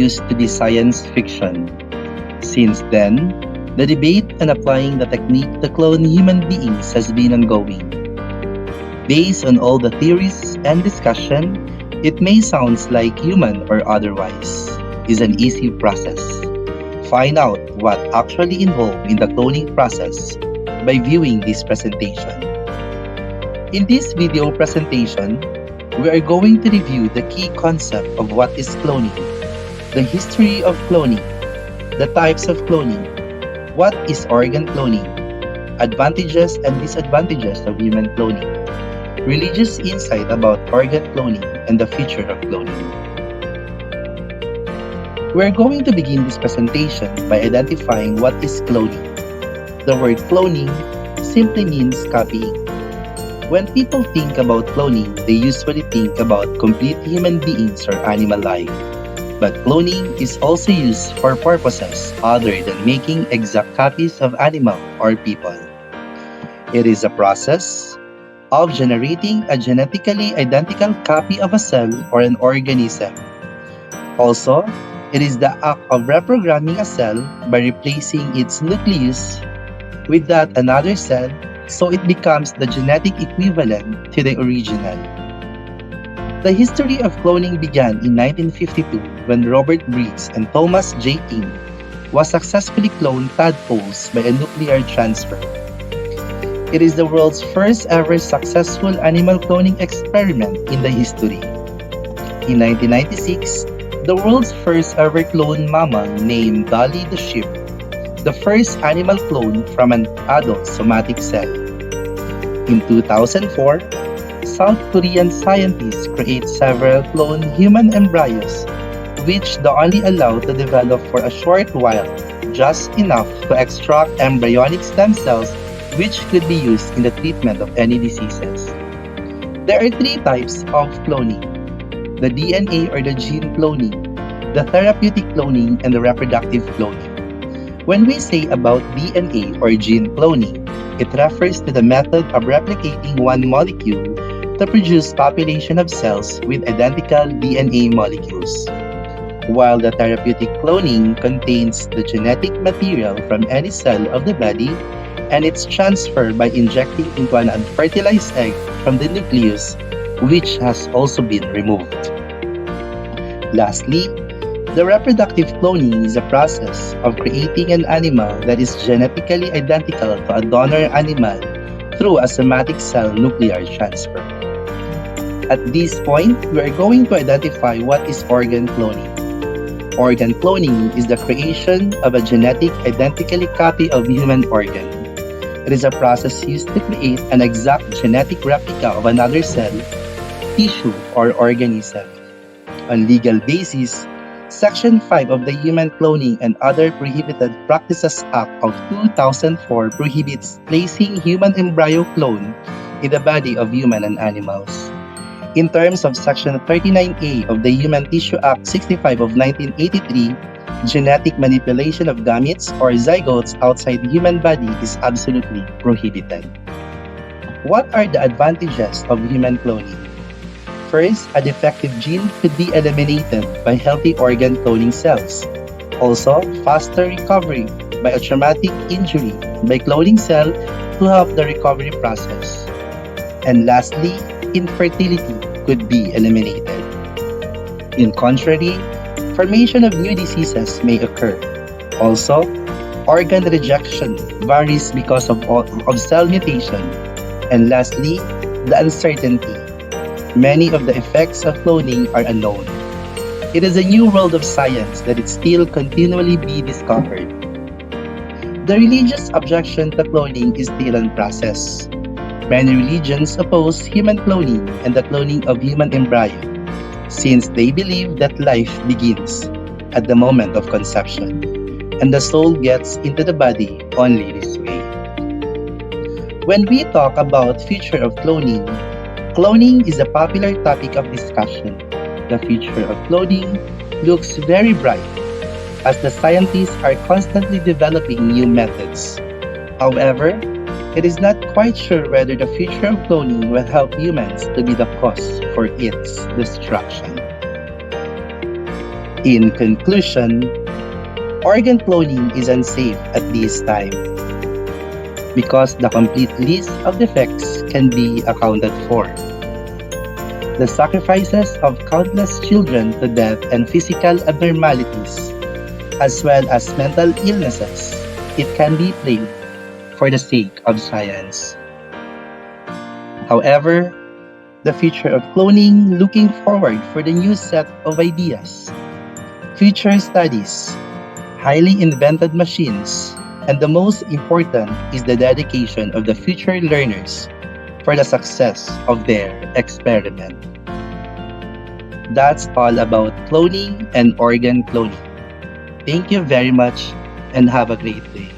Used to be science fiction. Since then, the debate on applying the technique to clone human beings has been ongoing. Based on all the theories and discussion, it may sound like human or otherwise is an easy process. Find out what actually involved in the cloning process by viewing this presentation. In this video presentation, we are going to review the key concept of what is cloning, the history of cloning, the types of cloning, what is organ cloning, advantages and disadvantages of human cloning, religious insight about organ cloning, and the future of cloning. We're going to begin this presentation by identifying what is cloning. The word cloning simply means copying. When people think about cloning, they usually think about complete human beings or animal life. But cloning is also used for purposes other than making exact copies of animal or people. It is a process of generating a genetically identical copy of a cell or an organism. Also, it is the act of reprogramming a cell by replacing its nucleus with that another cell so it becomes the genetic equivalent to the original. The history of cloning began in 1952 when Robert Briggs and Thomas J. King was successfully cloned tadpoles by a nuclear transfer. It is the world's first ever successful animal cloning experiment in the history. In 1996, the world's first ever cloned mammal named Dolly the sheep, the first animal clone from an adult somatic cell. In 2004, South Korean scientists create several cloned human embryos, which they only allowed to develop for a short while, just enough to extract embryonic stem cells which could be used in the treatment of any diseases. There are three types of cloning: the DNA or the gene cloning, the therapeutic cloning, and the reproductive cloning. When we say about DNA or gene cloning, it refers to the method of replicating one molecule to produce population of cells with identical DNA molecules, while the therapeutic cloning contains the genetic material from any cell of the body and its transfer by injecting into an unfertilized egg from the nucleus, which has also been removed. Lastly, the reproductive cloning is a process of creating an animal that is genetically identical to a donor animal through a somatic cell nuclear transfer. At this point, we are going to identify what is organ cloning. Organ cloning is the creation of a genetic identically copy of human organ. It is a process used to create an exact genetic replica of another cell, tissue, or organism. On legal basis, Section 5 of the Human Cloning and Other Prohibited Practices Act of 2004 prohibits placing human embryo clone in the body of human and animals. In terms of Section 39A of the Human Tissue Act 65 of 1983, genetic manipulation of gametes or zygotes outside the human body is absolutely prohibited. What are the advantages of human cloning? First, a defective gene could be eliminated by healthy organ cloning cells. Also, faster recovery by a traumatic injury by cloning cell to help the recovery process. And lastly, infertility could be eliminated. In contrary, formation of new diseases may occur. Also, organ rejection varies because of cell mutation. And lastly, the uncertainty. Many of the effects of cloning are unknown. It is a new world of science that is still continually be discovered. The religious objection to cloning is still in process. Many religions oppose human cloning and the cloning of human embryo, since they believe that life begins at the moment of conception and the soul gets into the body only this way. When we talk about future of cloning, cloning is a popular topic of discussion. The future of cloning looks very bright as the scientists are constantly developing new methods. However, it is not quite sure whether the future of cloning will help humans to be the cause for its destruction. In conclusion, organ cloning is unsafe at this time because the complete list of defects can be accounted for. The sacrifices of countless children to death and physical abnormalities, as well as mental illnesses, it can be blamed for the sake of science. However, the future of cloning looking forward for the new set of ideas, future studies, highly invented machines, and the most important is the dedication of the future learners for the success of their experiment. That's all about cloning and organ cloning. Thank you very much and have a great day.